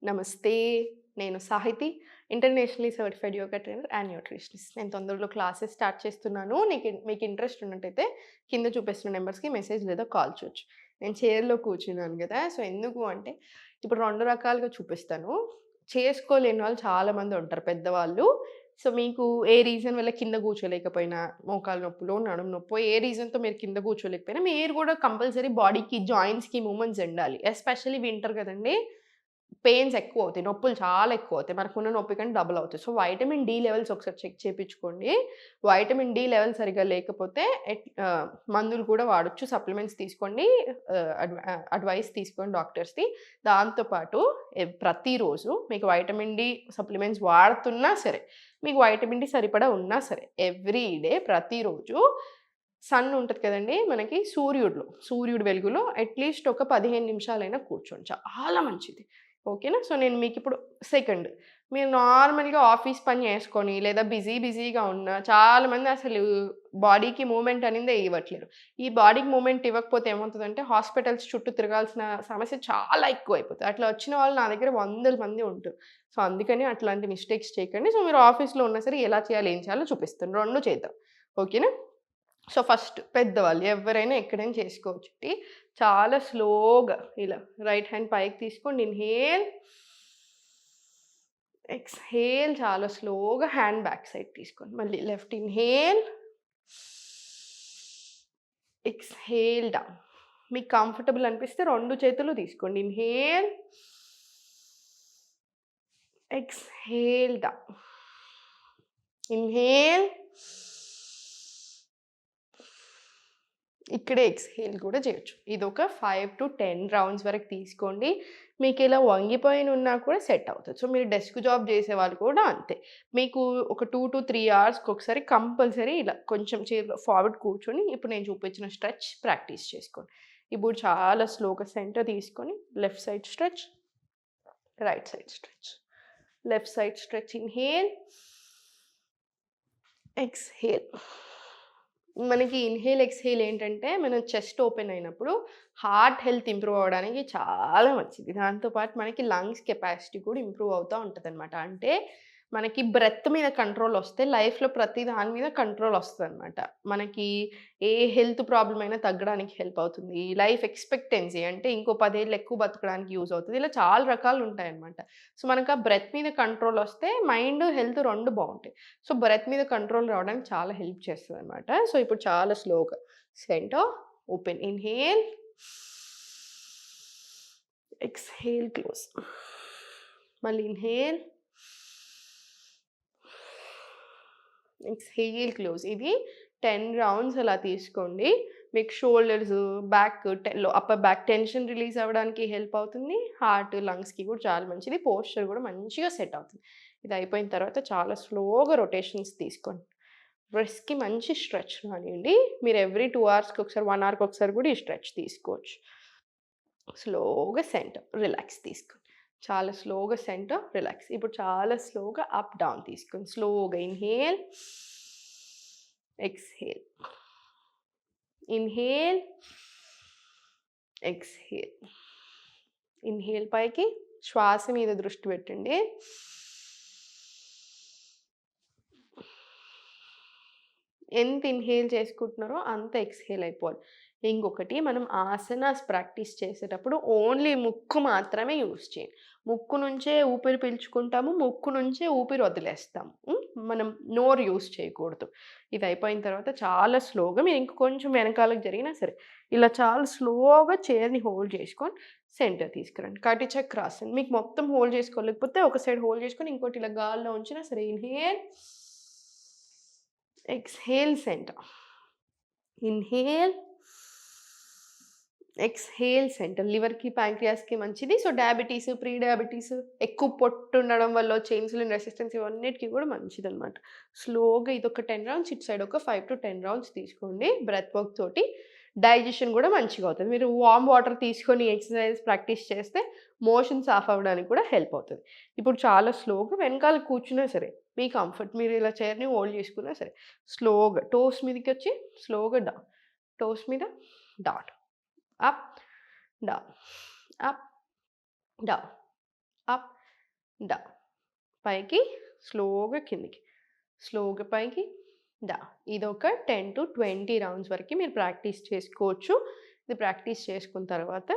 నమస్తే. నేను Sahithi. Internationally certified yoga trainer and nutritionist. నేను తొందరలో క్లాసెస్ స్టార్ట్ చేస్తున్నాను. మీకు ఇంట్రెస్ట్ ఉన్నట్టయితే కింద చూపిస్తున్న నంబర్స్‌కి మెసేజ్ లేదా కాల్ చేయొచ్చు. నేను చైర్‌లో కూర్చున్నాను గదా! సో, ఎందుకు అంటే ఇప్పుడు 2 రకాలుగా చూపిస్తాను. చేసుకోలేని వాళ్ళు చాలామంది ఉంటారు పెద్దవాళ్ళు. సో, మీకు ఏ రీజన్ వల్ల కింద కూర్చోలేకపోయినా, మోకాలు నొప్పులో, నడుము నొప్పో ఏ రీజన్‌తో మీరు కింద కూర్చోలేకపోయినా, మీరు గూడా కంపల్సరీ బాడీకి, జాయింట్స్‌కి మూవ్‌మెంట్స్ ఉండాలి. ఎస్పెషల్లీ వింటర్ గదండీ! పెయిన్స్ ఎక్కువవుతాయి. నొప్పులు చాలా ఎక్కువవుతాయి. మనకున్న నొప్పి కంటే డబుల్ అవుతాయి. సో, వైటమిన్ డి లెవెల్స్ ఒకసారి చెక్ చేపించుకోండి. వైటమిన్ డి లెవెల్ సరిగ్గా లేకపోతే మందులు కూడా వాడొచ్చు. సప్లిమెంట్స్ తీసుకోండి. అడ్వైస్ తీసుకోండి డాక్టర్స్‌ది. దాంతో పాటు ప్రతిరోజు మీకు వైటమిన్ డి సప్లిమెంట్స్ వాడుతున్నా సరే, మీకు వైటమిన్ డి సరిపడా ఉన్నా సరే, ఎవ్రీ డే ప్రతిరోజు సన్ ఉంటది కదండీ! మనకి సూర్యుడి వెలుగులో అట్‌లీస్ట్ ఒక 15 నిమిషాలైనా కూర్చోండి. చాలా మంచిది. ఓకేనా? సో, నేను మీకిప్పుడు సెకండ్. మీరు నార్మల్‌గా ఆఫీస్ పని చేసుకొని లేదా బిజీగా ఉన్న చాలామంది అసలు బాడీకి మూవ్‌మెంట్ అనిందే ఇవ్వట్లేరు. ఈ బాడీకి మూవ్‌మెంట్ ఇవ్వకపోతే ఏమవుతదంటే హాస్పిటల్స్ చుట్టూ తిరగాల్సిన సమస్య చాలా ఎక్కువైపోతది. అట్లా వచ్చిన వాళ్ళు నా దగ్గర వందల మంది ఉంటుర్రు. సో, అందుకని అట్లాంటి మిస్టేక్స్ చేయకండి. సో, మీరు ఆఫీస్‌లో ఉన్నా సరే ఎలా చేయాలి, ఏం చేయాలో చూపిస్తాను. 2 చేద్దాం. ఓకేనా? సో, ఫస్ట్ పెద్దవాళ్ళు ఎవ్వరైనా ఎక్కడైనా చేసుకోవచ్చండి. చాలా స్లోగా ఇలా రైట్ హ్యాండ్ పైకి తీసుకోండి. ఇన్‌హేల్, ఎక్స్‌హేల్ చాలా స్లోగా హ్యాండ్ బ్యాక్ సైడ్ తీసుకోండి. మళ్ళీ లెఫ్ట్ ఇన్‌హేల్, ఎక్స్‌హేల్ డౌన్. మీకు కంఫర్టబుల్ అనిపిస్తే 2 చేతులు తీసుకోండి. Inhale, exhale down. ఇన్‌హేల్, ఇక్కడే ఎక్స్‌హేల్ కూడా చేయొచ్చు. ఇదొక 5-10 రౌండ్స్ వరకు తీసుకోండి. మీకిలా వంగిపోయినున్నా కూడా సెట్ అవుతది. సో, మీరు డెస్క్ జాబ్ చేసేవాళ్ళు కూడా అంతే. మీకు ఒక 2-3 అవర్స్‌కొకసారి కంపల్సరీ ఇలా కొంచెం చైర్‌లో ఫార్వర్డ్ కూర్చొని ఇప్పుడు నేను చూపించిన స్ట్రెచ్ ప్రాక్టీస్ చేసుకోండి. ఇప్పుడు చాలా స్లోగా సెంటర్ తీసుకొని left side stretch, right side stretch. Left side stretch inhale, exhale. మనకి ఇన్‌హేల్, ఎక్స్‌హేల్ ఏంటంటే, మన చెస్ట్ ఓపెన్ అయినప్పుడు హార్ట్ హెల్త్ ఇంప్రూవ్ అవ్వడానికి చాలా మంచిది. దాంతో పాటు మనకి లంగ్స్ కెపాసిటీ కూడా ఇంప్రూవ్ అవుతా ఉంటదనమాట. అంటే మనకి బ్రెత్ మీద కంట్రోల్ ఒస్తే లైఫ్‌లో ప్రతి దాని మీద కంట్రోల్ ఒస్తదనమాట. మనకి ఏ హెల్త్ ప్రాబ్లమ్ అయినా తగ్గడానికి హెల్ప్ అవుతుంది. లైఫ్ ఎక్స్‌పెక్టెన్సీ అంటే ఇంకో 10 ఏళ్ళు ఎక్కువ బతకడానికి యూజ్ అవుతది. ఇలా చాలా రకాలుంటాయనమాట. సో, మనకు ఆ బ్రెత్ మీద కంట్రోల్ ఒస్తే మైండ్, హెల్త్ 2 బావుంటాయి. సో, బ్రెత్ మీద కంట్రోల్ రావడానికి చాలా హెల్ప్ చేస్తదనమాట. సో, ఇప్పుడు చాలా స్లోగా centre open. Inhale, exhale close. మళ్ళీ ఇన్‌హేల్, ఎక్స్‌హేల్ క్లోజ్. ఇది 10 రౌండ్స్ అలా తీసుకోండి. మీకు shoulders, back upper back tension release అవ్వడానికి హెల్ప్ అవుతుంది. హార్ట్, లంగ్స్‌కి కూడా చాలా మంచిది. పోస్చర్ కూడా మంచిగా సెట్ అవుతుంది. ఇది అయిపోయిన తర్వాత చాలా స్లోగా రొటేషన్స్ తీసుకోండి. బ్రెస్ట్‌కి మంచి స్ట్రెచ్ రానియండి. మీరు ఎవ్రీ 2 అవర్స్‌కి ఒకసారి, 1 అవర్‌కి ఒకసారి కూడా ఈ స్ట్రెచ్ తీసుకోవచ్చు. స్లోగా సెంటర్ రిలాక్స్ తీసుకోండి. చాలా స్లోగా సెంటర్ రిలాక్స్. ఇప్పుడు చాలా స్లోగా అప్, డౌన్ తీసుకోండి. స్లోగా inhale, exhale. Inhale, exhale. Inhale పైకి శ్వాస మీద దృష్టి పెట్టండి. ఎంత ఇన్‌హేల్ చేసుకుంటున్నారో అంత ఎక్స్‌హేల్ అయిపోవాలి. ఇంకొకటి మనం ఆసనాస్ ప్రాక్టీస్ చేసేటప్పుడు ఓన్లీ ముక్కు మాత్రమే యూజ్ చేయండి. ముక్కు నుంచే ఊపిరి పీల్చుకుంటాము. ముక్కు నుంచే ఊపిరి వదిలేస్తాము. మనం నోరు యూజ్ చేయకూడదు. ఇది అయిపోయిన తర్వాత చాలా స్లోగా మీరు ఇంక కొంచెం వెనకాలకు జరిగినా సరే, ఇలా చాలా స్లోగా చైర్‌ని హోల్డ్ చేసుకొని సెంటర్ తీసుకురండి. కటి చక్రాసన్. మీకు మొత్తం హోల్డ్ చేసుకోలేకపోతే ఒక సైడ్ హోల్డ్ చేసుకొని ఇంకోటి ఇలా గాల్లో ఉంచినా సరే. Inhale, exhale centre. Inhale, exhale centre. లివర్‌కి, ప్యాంక్రియాస్‌కి మంచిది. సో, డయాబెటిస్, ప్రీ డయాబెటిస్, ఎక్కువ పొట్టు ఉండడం వల్ల వచ్చే ఇన్సులిన్ రెసిస్టెన్స్ ఇవన్నిటికి కూడా మంచిదనమాట. స్లోగా ఇదొక 10 రౌండ్స్, ఇటు సైడ్ ఒక 5-10 రౌండ్స్ తీసుకోండి. బ్రెత్ వర్క్ తోటి డైజెషన్ కూడా మంచిగా అవుతది. మీరు వార్మ్ వాటర్ తీసుకొని ఎక్సర్‌సైజ్ ప్రాక్టీస్ చేస్తే మోషన్ సాఫ్ అవ్వడానికి కూడా హెల్ప్ అవుతది. ఇప్పుడు చాలా స్లోగా వెనకాల కూర్చున్నా సరే, మీ కంఫర్ట్ మీరు ఇలా చైర్‌ని హోల్డ్ చేసుకున్నా సరే, స్లోగా టోస్ మీదకొచ్చి స్లోగా డౌన్. టోస్ మీద down. Up, down, up, down, up, down, పైకి, స్లోగా కిందికి, స్లోగా పైకి, డౌన్. ఇదొక 10-20 రౌండ్స్ వరకు మీరు ప్రాక్టీస్ చేసుకోవచ్చు. ఇది ప్రాక్టీస్ చేసుకున్న తర్వాత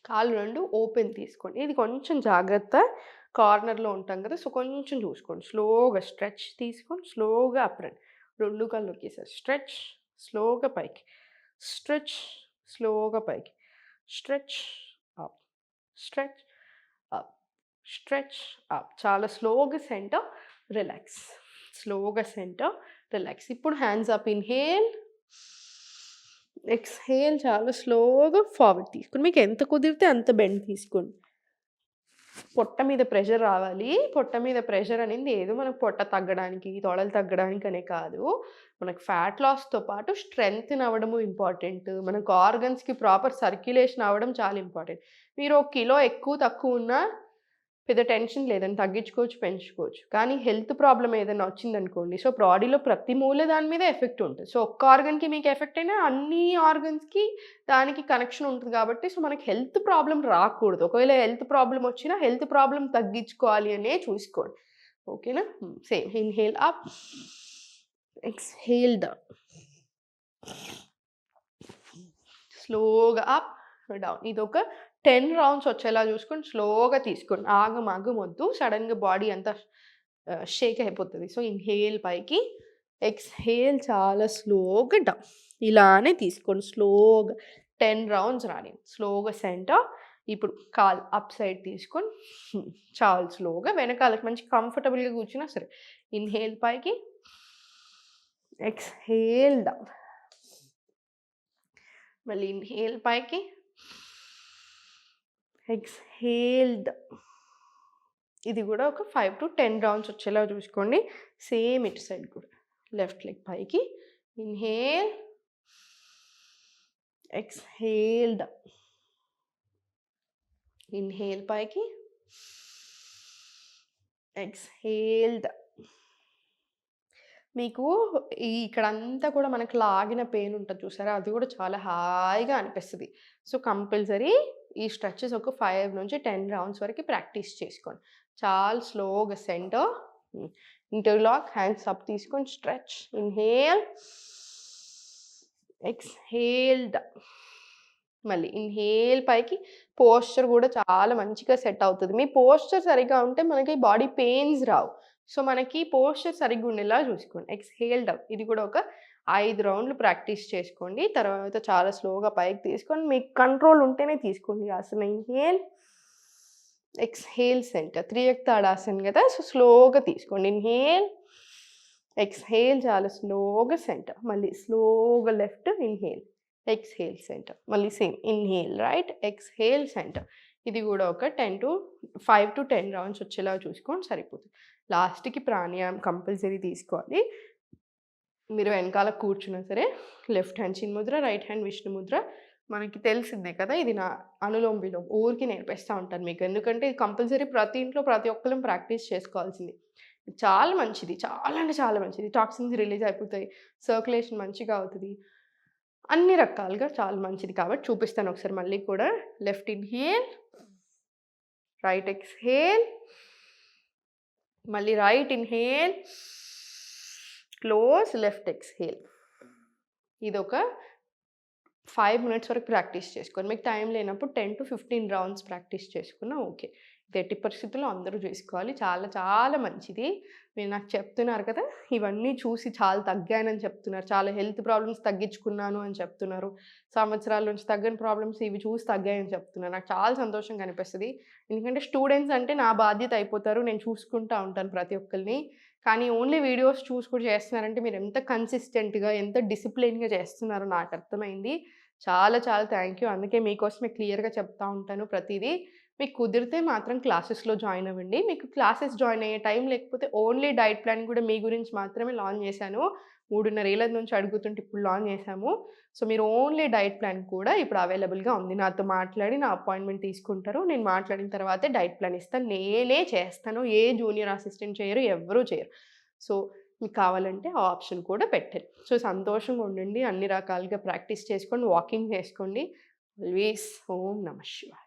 కాళ్ళు 2 ఓపెన్ తీసుకోండి. ఇది కొంచెం జాగ్రత్త. కార్నర్‌లో ఉంటాం కదా! సో, కొంచెం చూసుకోండి. స్లోగా స్ట్రెచ్ తీసుకొని స్లోగా అప్ రండి. 2 కాళ్ళు ఒకేసారి స్ట్రెచ్, స్లోగా పైకి, స్ట్రెచ్, స్లోగా పైకి, stretch, up, stretch, up, stretch, up. చాలా స్లోగా సెంటర్, రిలాక్స్. స్లోగా సెంటర్, రిలాక్స్. ఇప్పుడు హ్యాండ్స్ అప్. Inhale, exhale. చాలా స్లోగా ఫార్వర్డ్ తీసుకోండి. మీకు ఎంత కుదిరితే అంత బెండ్ తీసుకోండి. పొట్ట మీద ప్రెషర్ రావాలి. పొట్ట మీద ప్రెషర్ అనేది ఏదో మనకు పొట్ట తగ్గడానికి, తొడలు తగ్గడానికి అనే కాదు. మనకు ఫ్యాట్ లాస్‌తో పాటు స్ట్రెంథెన్ అవ్వడము ఇంపార్టెంట్. మనకు ఆర్గన్స్‌కి ప్రాపర్ సర్క్యులేషన్ అవ్వడం చాలా ఇంపార్టెంట్. మీరు ఒక కిలో ఎక్కువ తక్కువ ఉన్నా పెద్ద టెన్షన్ లేదండి. తగ్గించుకోవచ్చు, పెంచుకోవచ్చు. కానీ హెల్త్ ప్రాబ్లమ్ ఏదైనా వచ్చిందనుకోండి, సో, బాడీలో ప్రతి మూల దాని మీద ఎఫెక్ట్ ఉంటుంది. సో, ఒక్క ఆర్గన్‌కి మీకు ఎఫెక్ట్ అయినా అన్ని ఆర్గన్స్‌కి దానికి కనెక్షన్ ఉంటుంది కాబట్టి, సో, మనకి హెల్త్ ప్రాబ్లమ్ రాకూడదు. ఒకవేళ హెల్త్ ప్రాబ్లమ్ వచ్చినా హెల్త్ ప్రాబ్లమ్ తగ్గించుకోవాలి అనే చూసుకోండి. ఓకేనా? Same inhale up, exhale down. స్లోగా అప్, డౌన్. ఇదొక 10 రౌండ్స్ వచ్చేలా చూసుకొని స్లోగా తీసుకోండి. ఆగమాగమొద్దు. సడెన్‌గా బాడీ అంతా షేక్ అయిపోతది. సో, ఇన్‌హేల్ పైకి, ఎక్స్‌హేల్ చాలా స్లోగా డౌన్. ఇలానే తీసుకోండి స్లోగా. 10 రౌండ్స్ రానివ్వండి. స్లోగా సెంటర్. ఇప్పుడు కాలు అప్ సైడ్ తీసుకొని చాలా స్లోగా వెనకాలకి మంచి కంఫర్టబుల్‌గా కూర్చున్నా సరే. ఇన్‌హేల్ పైకి, ఎక్స్‌హేల్ డౌన్. మళ్ళీ ఇన్‌హేల్ పైకి, ఎక్స్‌హేల్ డౌన్. ఇది కూడా ఒక 5-10 రౌండ్స్ వచ్చేలా చూసుకోండి. సేమ్ ఇటు సైడ్ కూడా. లెఫ్ట్ లెగ్ పైకి, ఇన్‌హేల్, ఎక్స్‌హేల్ డౌన్. ఇన్‌హేల్ పైకి, ఎక్స్‌హేల్ డౌన్. మీకు ఇక్కడంతా కూడా మనకు లాగిన పెయిన్ ఉంటది చూసారా? అది కూడా చాలా హాయిగా అనిపిస్తది. సో, కంపల్సరీ ఈ స్ట్రెచెస్ ఒక 5-10 రౌండ్స్ వరకు ప్రాక్టీస్ చేసుకోండి. చాలా స్లోగా సెంటర్, ఇంటర్లాక్, హ్యాండ్స్ అప్ తీసుకొని స్ట్రెచ్, ఇన్‌హేల్, ఎక్స్‌హేల్ డౌన్. మళ్ళీ ఇన్‌హేల్ పైకి. పోస్చర్ కూడా చాలా మంచిగా సెట్ అవుతది. మీ పోస్చర్ సరిగ్గా ఉంటే మనకి బాడీ పెయిన్స్ రావు. సో, మనకి పోస్చర్ సరిగ్గా ఉండేలా చూసుకోండి. Exhale down. ఇది కూడా ఒక 5 రౌండ్లు ప్రాక్టీస్ చేసుకోండి. తర్వాత చాలా స్లోగా పైకి తీసుకొని మీకు కంట్రోల్ ఉంటేనే తీసుకోండి ఆసన. Inhale, exhale centre. త్రియక్ తాడాసన్ కదా! సో, స్లోగా తీసుకోండి. ఇన్‌హేల్, ఎక్స్‌హేల్ చాలా స్లోగా సెంటర్. మళ్ళీ స్లోగా లెఫ్ట్, ఇన్‌హేల్, ఎక్స్‌హేల్ సెంటర్. మళ్ళీ same inhale right, exhale centre. ఇది కూడా ఒక 5-10 రౌండ్స్ వచ్చేలా చూసుకొని సరిపోతుంది. లాస్ట్‌కి ప్రాణాయామం కంపల్సరీ తీసుకోవాలి. మీరు వెనకాల కూర్చున్నా సరే లెఫ్ట్ హ్యాండ్ చిన్ముద్ర, రైట్ హ్యాండ్ విష్ణు ముద్ర. మనకి తెలిసిందే కదా! ఇది నా అనులోమ్ విలోమ్. ఊరికే నేర్పిస్తా ఉంటాను మీకు. ఎందుకంటే ఇది కంపల్సరీ ప్రతి ఇంట్లో ప్రతి ఒక్కళ్ళం ప్రాక్టీస్ చేసుకోవాల్సింది. చాలా మంచిది. చాలా అంటే చాలా మంచిది. టాక్సిన్స్ రిలీజ్ అయిపోతాయి. సర్క్యులేషన్ మంచిగా అవుతది. అన్ని రకాలుగా చాలా మంచిది కాబట్టి చూపిస్తాను ఒకసారి మళ్ళీ కూడా. లెఫ్ట్ ఇన్‌హేల్, రైట్ ఎక్స్‌హేల్, మళ్ళీ right inhale, close, left exhale. ఇదొక 5 మినిట్స్ వరకు ప్రాక్టీస్ చేసుకోండి. మీకు టైం లేనప్పుడు 10-15 రౌండ్స్ ప్రాక్టీస్ చేసుకున్నా ఓకే. ఇది ఎట్టి పరిస్థితుల్లో అందరూ చేసుకోవాలి. చాలా చాలా మంచిది. మీరు నాకు చెప్తున్నారు కదా! ఇవన్నీ చూసి చాలా తగ్గానని చెప్తున్నారు. చాలా హెల్త్ ప్రాబ్లమ్స్ తగ్గించుకున్నాను అని చెప్తున్నారు. సంవత్సరాల నుంచి తగ్గని ప్రాబ్లమ్స్ ఇవి చూసి తగ్గాయని చెప్తున్నారు. నాకు చాలా సంతోషంగా అనిపిస్తది. ఎందుకంటే స్టూడెంట్స్ అంటే నా బాధ్యత అయిపోతారు. నేను చూసుకుంటా ఉంటాను ప్రతి ఒక్కళ్ళని. కానీ ఓన్లీ వీడియోస్ చూసి కూడా చేస్తున్నారంటే మీరు ఎంత కన్సిస్టెంట్‌గా, ఎంత డిసిప్లిన్‌గా చేస్తున్నారో నాకు అర్థమైంది. చాలా చాలా థ్యాంక్ యూ. అందుకే మీకోసమే క్లియర్‌గా చెప్తా ఉంటాను ప్రతీదీ. మీకు కుదిరితే మాత్రం క్లాసెస్‌లో జాయిన్ అవ్వండి. మీకు క్లాసెస్ జాయిన్ అయ్యే టైం లేకపోతే ఓన్లీ డైట్ ప్లాన్ కూడా మీ గురించి మాత్రమే లాంచ్ చేశాను. 3.5 ఏళ్ల నుంచి అడుగుతుంటే ఇప్పుడు లాంచ్ చేశాము. సో, మీరు ఓన్లీ డైట్ ప్లాన్ కూడా ఇప్పుడు అవైలబుల్‌గా ఉంది. నాతో మాట్లాడి నా అపాయింట్‌మెంట్ తీసుకుంటారు. నేను మాట్లాడిన తర్వాతే డైట్ ప్లాన్ ఇస్తాను. నేనే చేస్తాను. ఏ జూనియర్ అసిస్టెంట్ చేయరు. ఎవ్వరూ చేయరు. సో, మీకు కావాలంటే ఆ ఆప్షన్ కూడా పెట్టాను. సో, సంతోషంగా ఉండండి. అన్ని రకాలుగా ప్రాక్టీస్ చేసుకోండి. వాకింగ్ చేసుకోండి. ఆల్వేస్ ఓం నమః శివాయ.